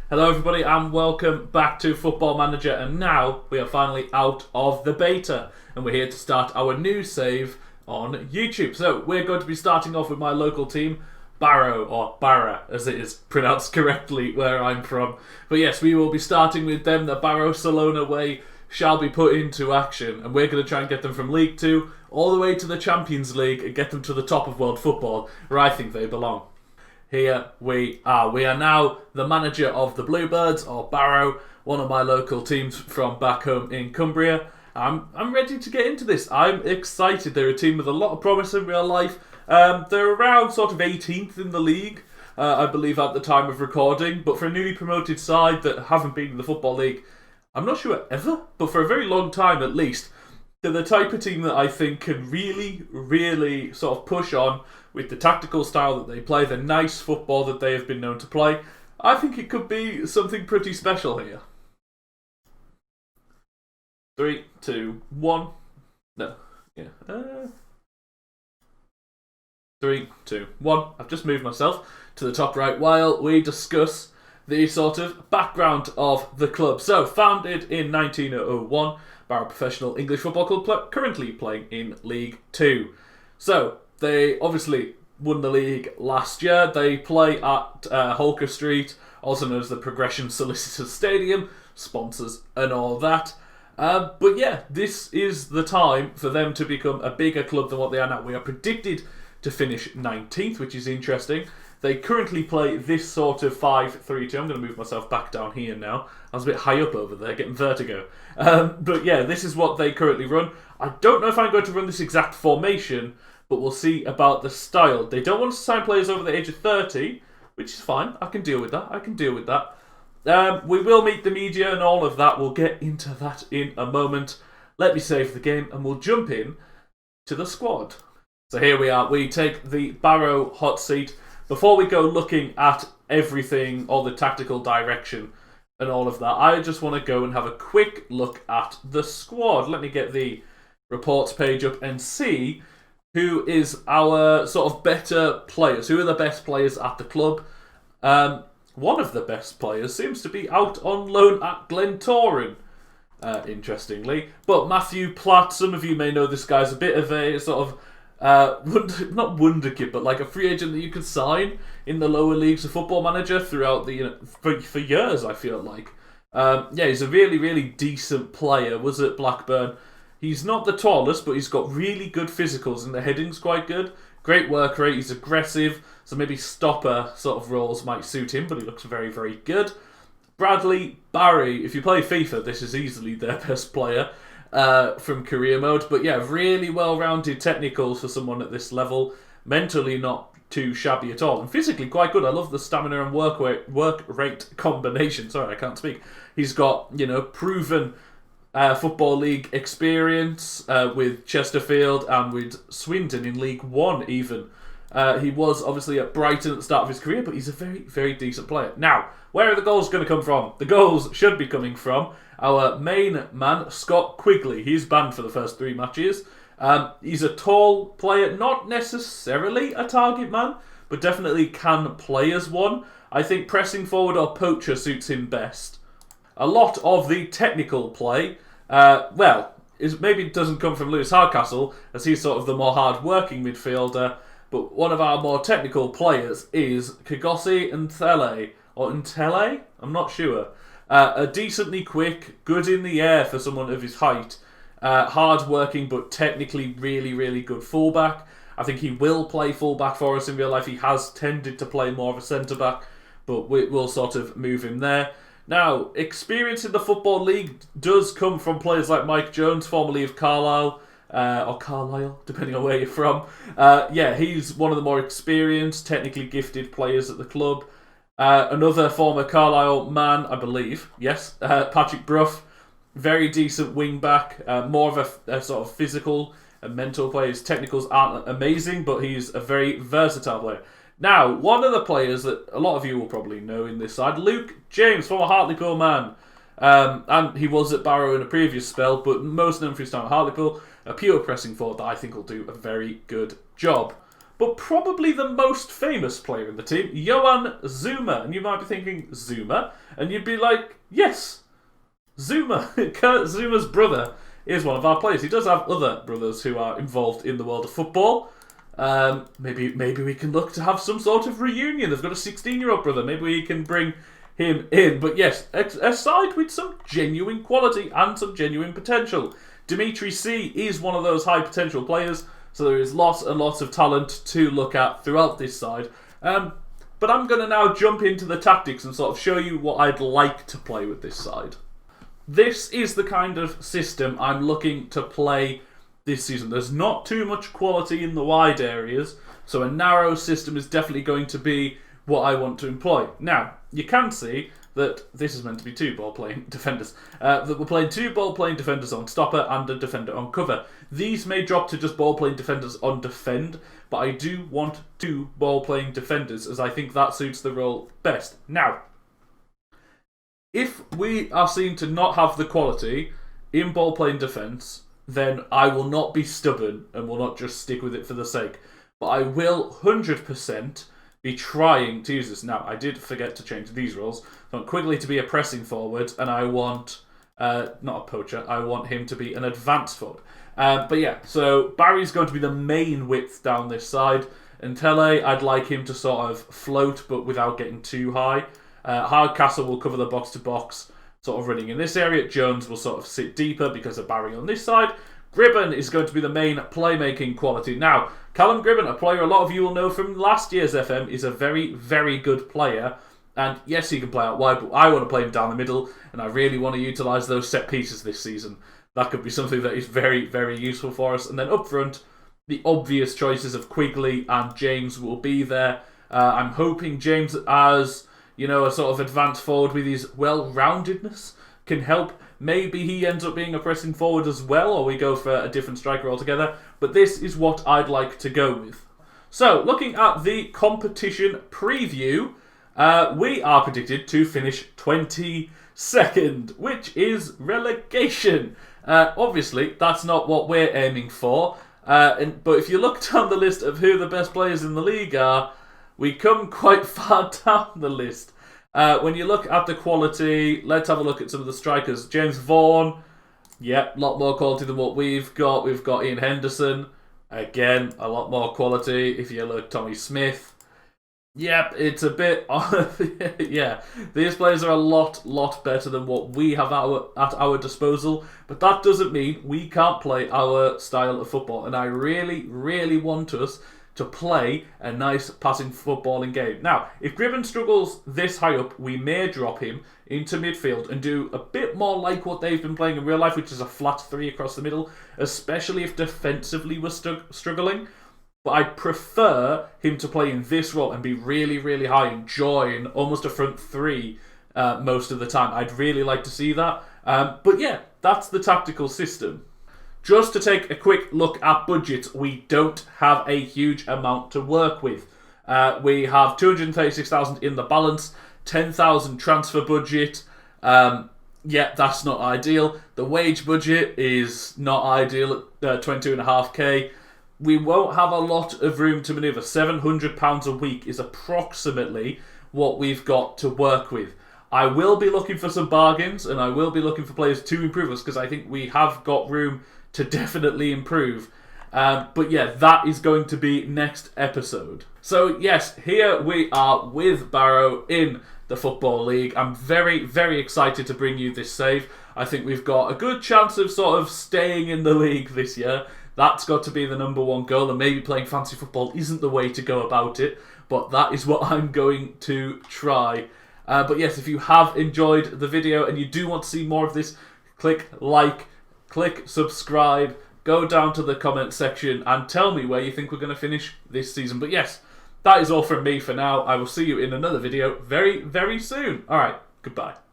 Hello everybody and welcome back to Football Manager, and now we are finally out of the beta and we're here to start our new save on YouTube. So we're going to be starting off with my local team, Barrow, or Barrow as it is pronounced correctly where I'm from. But yes, we will be starting with them. The Barrowcalona way shall be put into action, and we're going to try and get them from League 2 all the way to the Champions League and get them to the top of world football where I think they belong. Here we are. We are now the manager of the Bluebirds, or Barrow, one of my local teams from back home in Cumbria. I'm ready to get into this. I'm excited. They're a team with a lot of promise in real life. They're around sort of 18th in the league, I believe, at the time of recording. But for a newly promoted side that haven't been in the Football League, I'm not sure ever, but for a very long time at least, they're the type of team that I think can really sort of push on with the tactical style that they play, the nice football that they have been known to play. I think it could be something pretty special here. 3, 2, 1. No. Yeah. 3, 2, 1. I've just moved myself to the top right while we discuss the sort of background of the club. So, founded in 1901, Barrow Professional English Football Club, currently playing in League 2. So, they obviously won the league last year. They play at Holker Street, also known as the Progression Solicitors Stadium, sponsors and all that. But yeah, this is the time for them to become a bigger club than what they are now. We are predicted to finish 19th, which is interesting. They currently play this sort of 5-3-2. I'm going to move myself back down here now. I was a bit high up over there, getting vertigo. But yeah, this is what they currently run. I don't know if I'm going to run this exact formation, but we'll see about the style. They don't want to sign players over the age of 30, which is fine. I can deal with that. We will meet the media and all of that. We'll get into that in a moment. Let me save the game and we'll jump in to the squad. So here we are. We take the Barrow hot seat. Before we go looking at everything, all the tactical direction and all of that, I just want to go and have a quick look at the squad. Let me get the reports page up and see who is our sort of better players. Who are the best players at the club? One of the best players seems to be out on loan at Glentoran, interestingly. But Matthew Platt, some of you may know this guy's a bit of a sort of not wonderkid, but like a free agent that you could sign in the lower leagues of Football Manager throughout the for years. I feel like, yeah, he's a really decent player. Was at Blackburn. He's not the tallest, but he's got really good physicals and the heading's quite good. Great work rate. He's aggressive, so maybe stopper sort of roles might suit him. But he looks very good. Bradley Barry. If you play FIFA, this is easily their best player. From career mode, but yeah, really well-rounded technicals for someone at this level. Mentally not too shabby at all, and physically quite good. I love the stamina and work rate combination. Sorry, I can't speak. He's got proven Football League experience with Chesterfield and with Swindon in League 1 even. He was obviously at Brighton at the start of his career, but he's a very decent player. Now, where are the goals going to come from? The goals should be coming from our main man, Scott Quigley. He's banned for the first 3 matches. He's a tall player, not necessarily a target man, but definitely can play as one. I think pressing forward or poacher suits him best. A lot of the technical play, maybe it doesn't come from Lewis Hardcastle, as he's sort of the more hard-working midfielder, but one of our more technical players is Kagossi Ntele, or Ntele? I'm not sure. A decently quick, good in the air for someone of his height, hard-working but technically really good fullback. I think he will play fullback for us in real life. He has tended to play more of a centre-back, but we'll sort of move him there. Now, experience in the Football League does come from players like Mike Jones, formerly of Carlisle, or Carlisle, depending on where you're from. Yeah, he's one of the more experienced, technically gifted players at the club. Another former Carlisle man, I believe, yes, Patrick Brough, very decent wing-back, more of a sort of physical and mental player. His technicals aren't amazing, but he's a very versatile player. Now, one of the players that a lot of you will probably know in this side, Luke James, former Hartlepool man. And he was at Barrow in a previous spell, but most known for his time at Hartlepool, a pure pressing forward that I think will do a very good job. but probably the most famous player in the team, Johan Zuma. And you might be thinking, Zuma? And you'd be like, yes, Zuma. Kurt Zuma's brother is one of our players. He does have other brothers who are involved in the world of football. Maybe we can look to have some sort of reunion. They've got a 16-year-old brother. Maybe we can bring him in. But yes, a side with some genuine quality and some genuine potential. Dimitri C is one of those high potential players, so there is lots and lots of talent to look at throughout this side. But I'm going to now jump into the tactics and sort of show you what I'd like to play with this side. This is the kind of system I'm looking to play this season. There's not too much quality in the wide areas, so a narrow system is definitely going to be what I want to employ. Now, you can see that this is meant to be two ball-playing defenders. That we're playing two ball-playing defenders on stopper and a defender on cover. These may drop to just ball-playing defenders on defend, but I do want two ball-playing defenders, as I think that suits the role best. Now, if we are seen to not have the quality in ball-playing defence, then I will not be stubborn and will not just stick with it for the sake. But I will 100% be trying to use this. Now, I did forget to change these roles. I want Quigley to be a pressing forward, and I want, not a poacher, I want him to be an advanced forward. But yeah, so Barry's going to be the main width down this side. And Tele, I'd like him to sort of float, but without getting too high. Hardcastle will cover the box-to-box, sort of running in this area. Jones will sort of sit deeper because of Barry on this side. Gribben is going to be the main playmaking quality. Now, Callum Grimm, a player a lot of you will know from last year's FM, is a very, very good player. And yes, he can play out wide, but I want to play him down the middle, and I really want to utilise those set pieces this season. That could be something that is very, very useful for us. And then up front, the obvious choices of Quigley and James will be there. I'm hoping James, as you know, a sort of advanced forward with his well-roundedness, can help. Maybe he ends up being a pressing forward as well, or we go for a different striker altogether. But this is what I'd like to go with. So, looking at the competition preview, we are predicted to finish 22nd, which is relegation. Obviously, that's not what we're aiming for. But if you look down the list of who the best players in the league are, we come quite far down the list. When you look at the quality, let's have a look at some of the strikers. James Vaughan, yeah, a lot more quality than what we've got. We've got Ian Henderson, again, a lot more quality. If you look, Tommy Smith, yep, it's a bit, yeah, these players are a lot better than what we have at our disposal, but that doesn't mean we can't play our style of football, and I really, really want us to play a nice passing footballing game. Now, if Gribben struggles this high up, we may drop him into midfield and do a bit more like what they've been playing in real life, which is a flat three across the middle, especially if defensively we're struggling. But I'd prefer him to play in this role and be really, really high and join almost a front three most of the time. I'd really like to see that. But yeah, that's the tactical system. Just to take a quick look at budget, we don't have a huge amount to work with. We have 236,000 in the balance, 10,000 transfer budget. Yeah, that's not ideal. The wage budget is not ideal at 22.5k. We won't have a lot of room to manoeuvre. £700 a week is approximately what we've got to work with. I will be looking for some bargains, and I will be looking for players to improve us, because I think we have got room to definitely improve. But yeah, that is going to be next episode. So yes, here we are with Barrow in the Football League. I'm very, very excited to bring you this save. I think we've got a good chance of sort of staying in the league this year. That's got to be the number one goal, and maybe playing fantasy football isn't the way to go about it, but that is what I'm going to try. But yes, if you have enjoyed the video and you do want to see more of this, click like, click subscribe, go down to the comment section and tell me where you think we're going to finish this season. But yes, that is all from me for now. I will see you in another video very, very soon. Alright, goodbye.